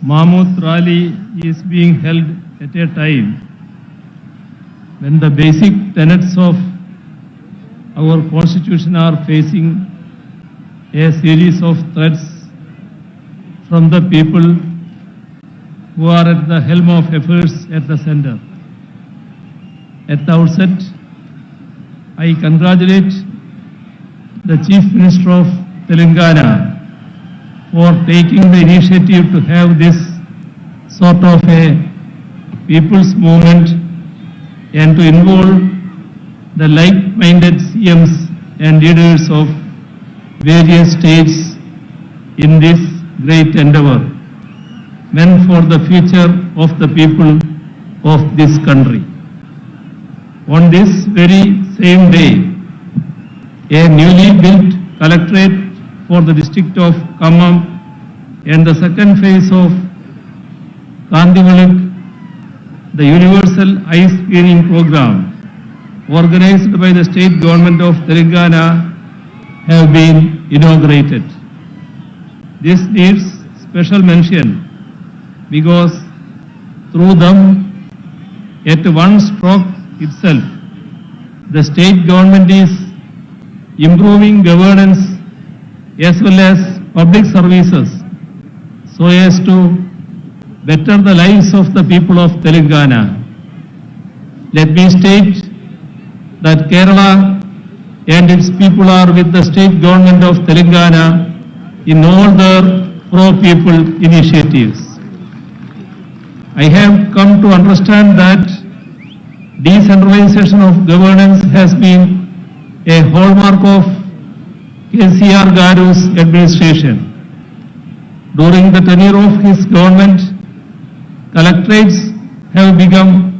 Mahmood Rally is being held at a time when the basic tenets of our Constitution are facing a series of threats from the people who are at the helm of affairs at the center. At the outset, I congratulate the Chief Minister of Telangana for taking the initiative to have this sort of a people's movement and to involve the like-minded CMs and leaders of various states in this great endeavor, meant for the future of the people of this country. On this very same day, a newly built collectorate for the district of Khammam and the second phase of Kandivalak, the Universal Eye Screening Program organized by the state government of Telangana, have been inaugurated. This needs special mention because through them, at one stroke itself, the state government is improving governance as well as public services so as to better the lives of the people of Telangana. Let me state that Kerala and its people are with the state government of Telangana in all their pro-people initiatives. I have come to understand that decentralization of governance has been a hallmark of KCR Garu's administration. During the tenure of his government, collectorates have become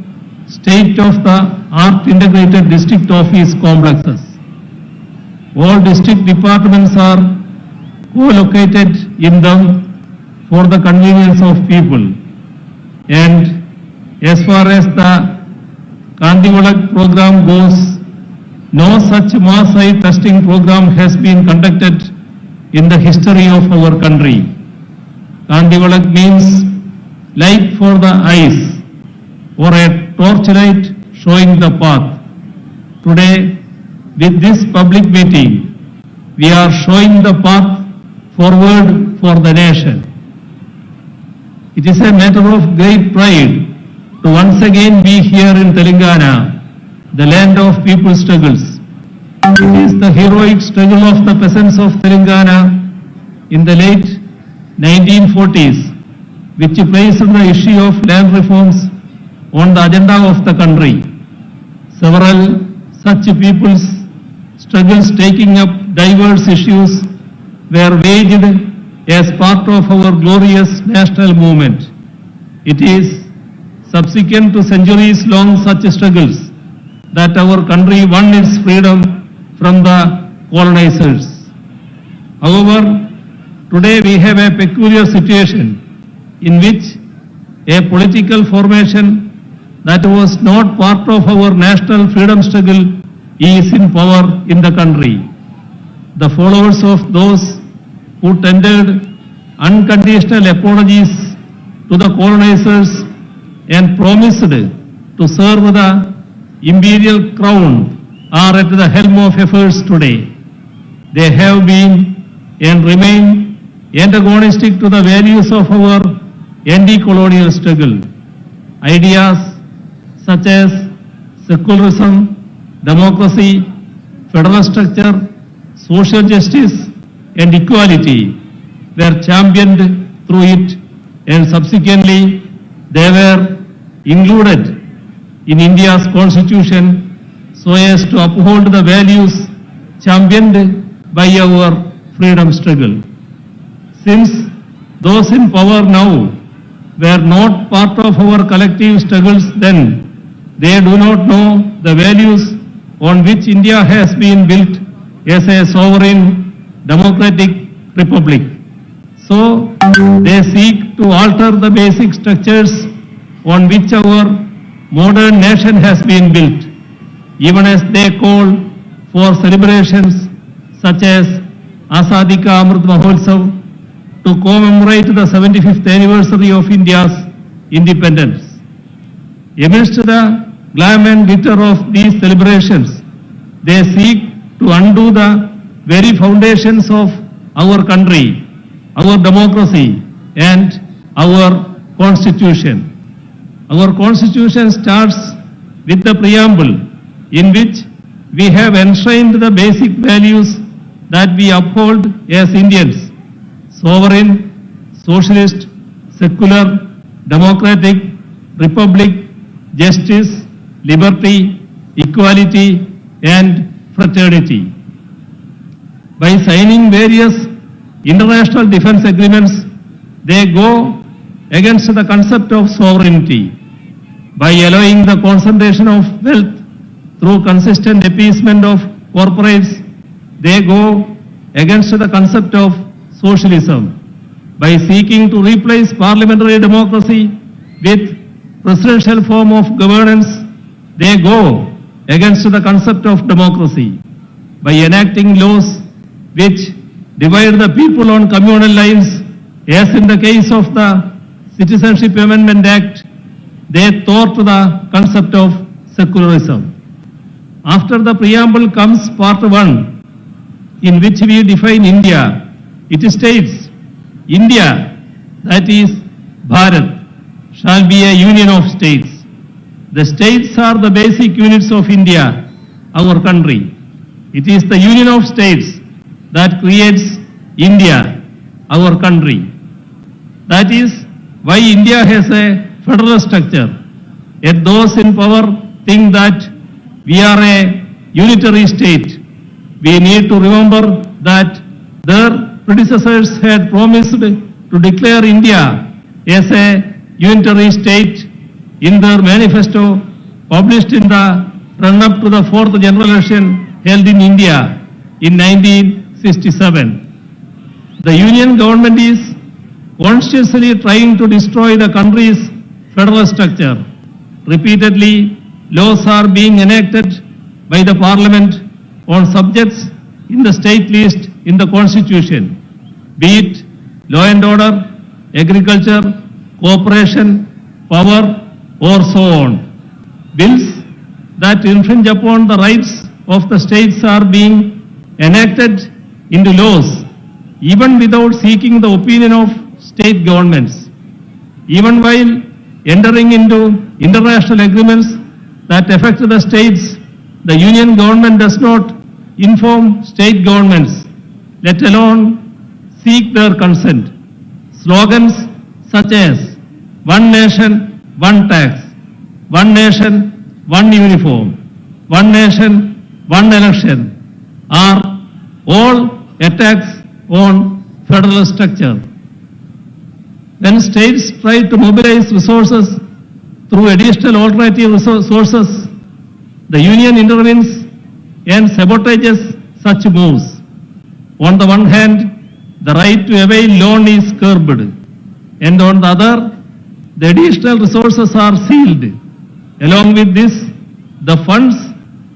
state-of-the-art integrated district office complexes. All district departments are co-located in them for the convenience of people. And as far as the Kandivalak program goes, no such mass eye testing program has been conducted in the history of our country. Kandivalak means light for the eyes or a torchlight showing the path. Today, with this public meeting, we are showing the path forward for the nation. It is a matter of great pride to once again be here in Telangana, the land of people's struggles. It is the heroic struggle of the peasants of Telangana in the late 1940s which placed the issue of land reforms on the agenda of the country. Several such people's struggles taking up diverse issues were waged as part of our glorious national movement. It is subsequent to centuries-long such struggles that our country won its freedom from the colonizers. However, today we have a peculiar situation in which a political formation that was not part of our national freedom struggle is in power in the country. The followers of those who tendered unconditional apologies to the colonizers and promised to serve the imperial crown are at the helm of affairs today. They have been and remain antagonistic to the values of our anti-colonial struggle. Ideas such as secularism, democracy, federal structure, social justice and equality were championed through it, and subsequently they were included in India's constitution so as to uphold the values championed by our freedom struggle. Since those in power now were not part of our collective struggles then, they do not know the values on which India has been built as a sovereign democratic republic. So they seek to alter the basic structures on which our modern nation has been built, even as they call for celebrations such as Azadi Ka Amrit Mahotsav, to commemorate the 75th anniversary of India's independence. Amidst the glam and glitter of these celebrations, they seek to undo the very foundations of our country, our democracy, and our constitution. Our constitution starts with the preamble in which we have enshrined the basic values that we uphold as Indians: sovereign, socialist, secular, democratic, republic, justice, liberty, equality, and fraternity. By signing various international defense agreements, they go against the concept of sovereignty. By allowing the concentration of wealth through consistent appeasement of corporates, they go against the concept of socialism. By seeking to replace parliamentary democracy with presidential form of governance, they go against the concept of democracy. By enacting laws which divide the people on communal lines, as in the case of the Citizenship Amendment Act, they thwart the concept of secularism. After the preamble comes part 1, in which we define India. It states, India, that is Bharat, shall be a union of states. The states are the basic units of India, our country. It is the union of states that creates India, our country. That is why India has a federal structure. Yet those in power think that we are a unitary state. We need to remember that their predecessors had promised to declare India as a unitary state in their manifesto published in the run-up to the 4th general election held in India in 1967. The Union government is consciously trying to destroy the country's federal structure. Repeatedly, laws are being enacted by the Parliament on subjects in the state list in the Constitution, be it law and order, agriculture, cooperation, power, or so on. Bills that infringe upon the rights of the states are being enacted into laws, even without seeking the opinion of state governments. Even while entering into international agreements that affect the states, the Union government does not inform state governments, let alone seek their consent. Slogans such as "One Nation, One Tax," "One Nation, One Uniform," "One Nation, One Election" are all attacks on federal structure. When states try to mobilize resources through additional alternative sources, the Union intervenes and sabotages such moves. On the one hand, the right to avail loan is curbed, and on the other, the additional resources are sealed. Along with this, the funds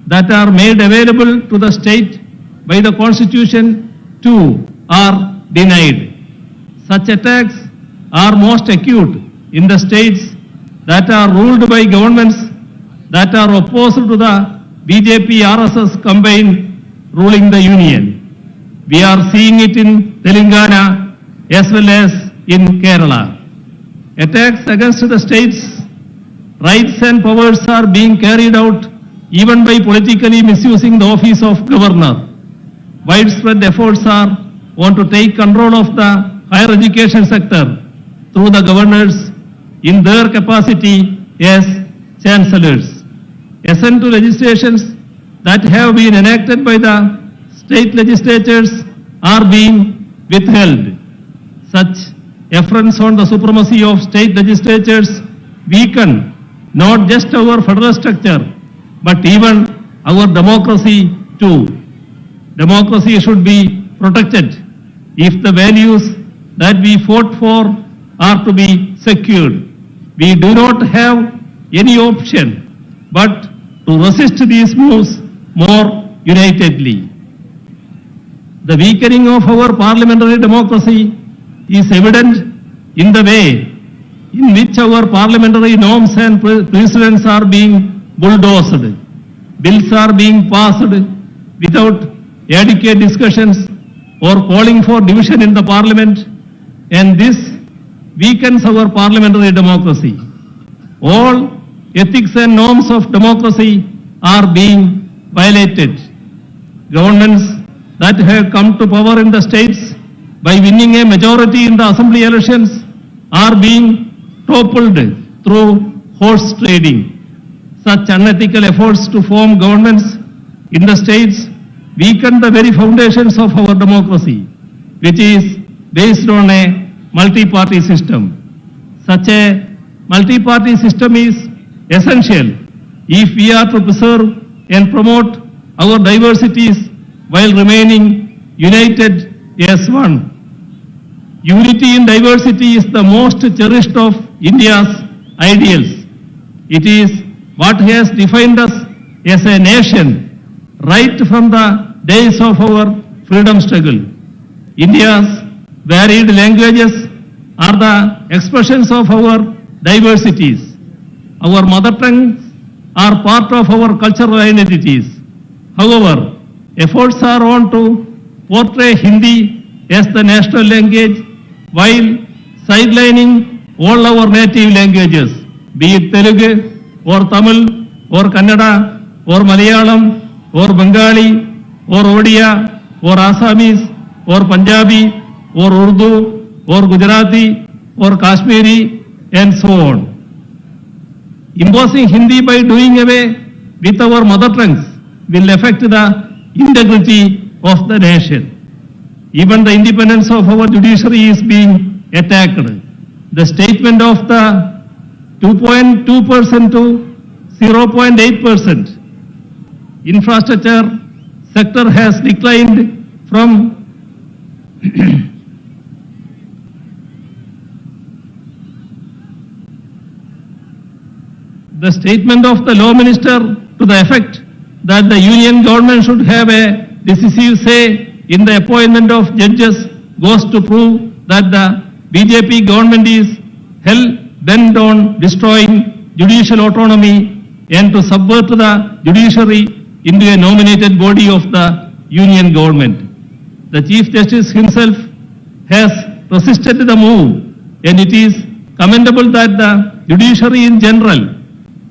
that are made available to the state by the Constitution too are denied. Such attacks are most acute in the states that are ruled by governments that are opposed to the BJP-RSS combine ruling the Union. We are seeing it in Telangana as well as in Kerala. Attacks against the states' rights and powers are being carried out even by politically misusing the office of governor. Widespread efforts are on to take control of the higher education sector through the governors in their capacity as chancellors. Assent to legislations that have been enacted by the state legislatures are being withheld. Such affronts on the supremacy of state legislatures weaken not just our federal structure, but even our democracy too. Democracy should be protected if the values that we fought for are to be secured. We do not have any option but to resist these moves more unitedly. The weakening of our parliamentary democracy is evident in the way in which our parliamentary norms and precedents are being bulldozed. Bills are being passed without adequate discussions or calling for division in the parliament, and this weakens our parliamentary democracy. All ethics and norms of democracy are being violated. Governments that have come to power in the states by winning a majority in the assembly elections are being toppled through horse trading. Such unethical efforts to form governments in the states weaken the very foundations of our democracy, which is based on a multi-party system. Such a multi-party system is essential if we are to preserve and promote our diversities while remaining united as one. Unity in diversity is the most cherished of India's ideals. It is what has defined us as a nation right from the days of our freedom struggle. India's varied languages are the expressions of our diversities. Our mother tongues are part of our cultural identities. However, efforts are on to portray Hindi as the national language while sidelining all our native languages, be it Telugu or Tamil or Kannada or Malayalam or Bengali or Odia or Assamese or Punjabi or Urdu or Gujarati or Kashmiri and so on. Imposing Hindi by doing away with our mother tongues will affect the integrity of the nation. Even the independence of our judiciary is being attacked. The statement of the 2.2% to 0.8% infrastructure sector has declined from the statement of the law minister to the effect that the union government should have a decisive say in the appointment of judges goes to prove that the BJP government is hell-bent on destroying judicial autonomy and to subvert the judiciary into a nominated body of the union government. The Chief Justice himself has resisted the move, and it is commendable that the judiciary in general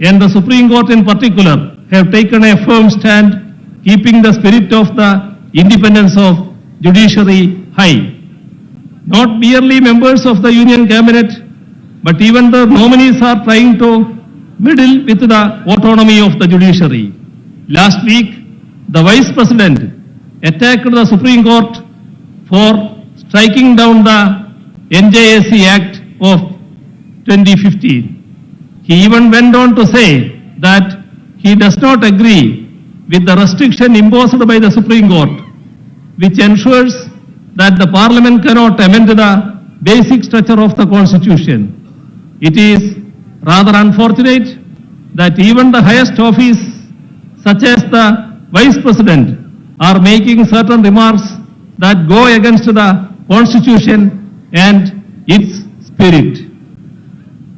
and the Supreme Court in particular have taken a firm stand, keeping the spirit of the independence of judiciary high. Not merely members of the Union Cabinet, but even the nominees are trying to meddle with the autonomy of the judiciary. Last week, the Vice President attacked the Supreme Court for striking down the NJSC Act of 2015. He even went on to say that he does not agree with the restriction imposed by the Supreme Court, which ensures that the Parliament cannot amend the basic structure of the Constitution. It is rather unfortunate that even the highest office, such as the Vice President, are making certain remarks that go against the Constitution and its spirit.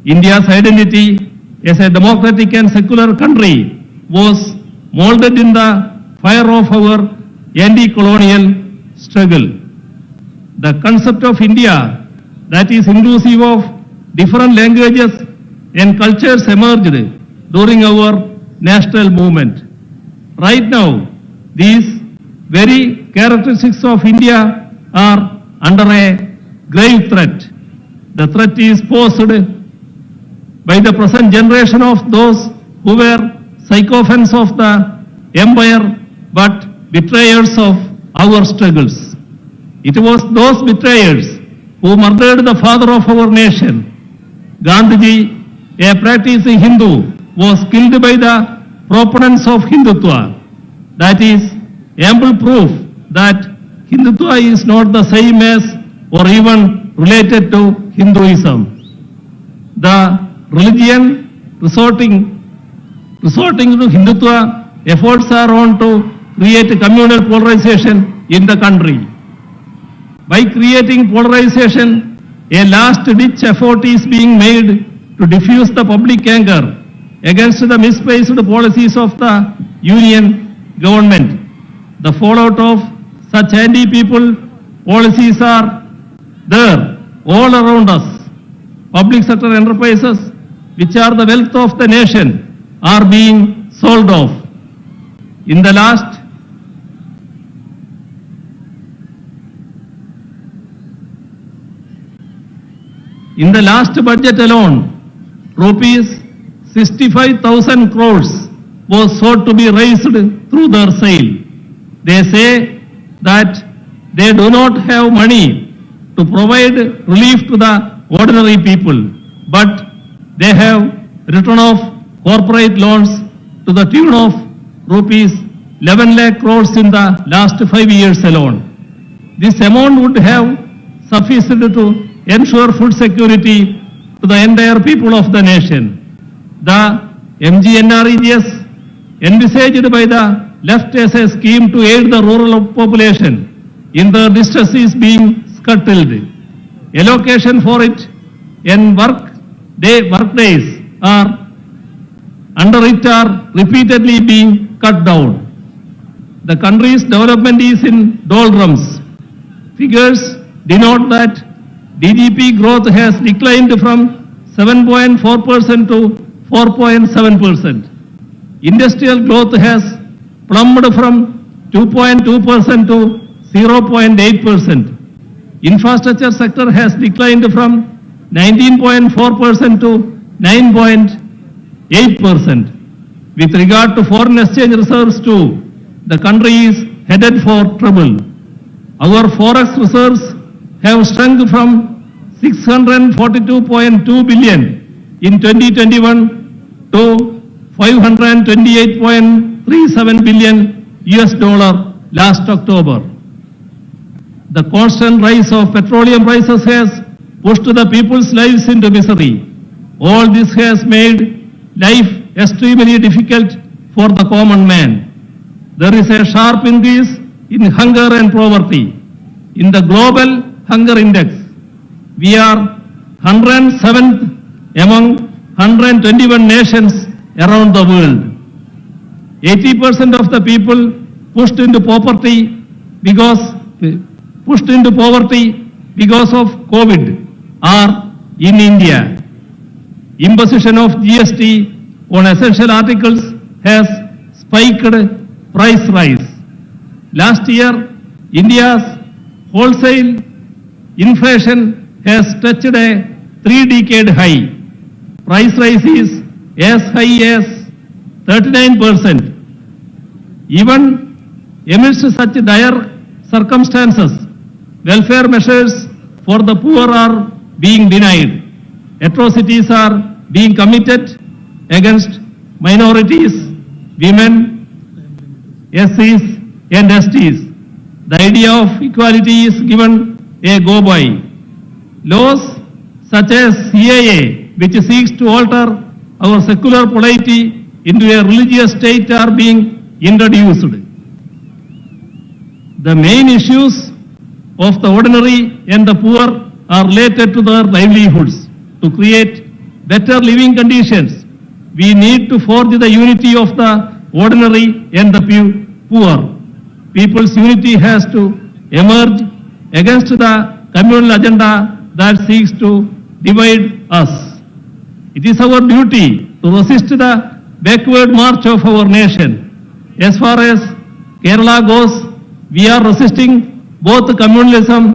India's identity as a democratic and secular country was molded in the fire of our anti-colonial struggle. The concept of India that is inclusive of different languages and cultures emerged during our national movement. Right now, these very characteristics of India are under a grave threat. The threat is posed by the present generation of those who were sycophants of the empire but betrayers of our struggles. It was those betrayers who murdered the father of our nation. Gandhiji, a practicing Hindu, was killed by the proponents of Hindutva. That is ample proof that Hindutva is not the same as or even related to Hinduism. The religion resorting to Hindutva efforts are on to create communal polarization in the country. By creating polarization A last-ditch effort is being made to diffuse the public anger against the misplaced policies of the Union government. The fallout of such anti-people policies are there all around us. Public sector enterprises, which are the wealth of the nation, are being sold off. In the last budget alone, rupees 65,000 crores was sought to be raised through their sale. They say that they do not have money to provide relief to the ordinary people, but they have written off corporate loans to the tune of rupees 11 lakh crores in the last 5 years alone. This amount would have sufficed to ensure food security to the entire people of the nation. The MGNREGS envisaged by the left as a scheme to aid the rural population in their distress is being scuttled. Allocation for it and workdays are under it are repeatedly being cut down. The country's development is in doldrums. Figures denote that GDP growth has declined from 7.4% to 4.7%. Industrial growth has plumbed from 2.2% to 0.8%. Infrastructure sector has declined from 19.4% to 9.8%. With regard to foreign exchange reserves too, the country is headed for trouble. Our forex reserves have shrunk from 642.2 billion in 2021 to 528.37 billion US dollar last October. The constant rise of petroleum prices has pushed the people's lives into misery. All this has made life extremely difficult for the common man. There is a sharp increase in hunger and poverty. In the global hunger index, we are 107th among 121 nations around the world. 80% of the people pushed into poverty because of COVID are in India. Imposition of GST on essential articles has spiked price rise. Last year, India's wholesale inflation has touched a 3-decade high. Price rise is as high as 39%. Even amidst such dire circumstances, welfare measures for the poor are being denied. Atrocities are being committed against minorities, women, SCs and STs. The idea of equality is given a go-by. Laws such as CAA, which seeks to alter our secular polity into a religious state, are being introduced. The main issues of the ordinary and the poor are related to their livelihoods. To create better living conditions, we need to forge the unity of the ordinary and the poor. People's unity has to emerge against the communal agenda that seeks to divide us. It is our duty to resist the backward march of our nation. As far as Kerala goes, we are resisting both communalism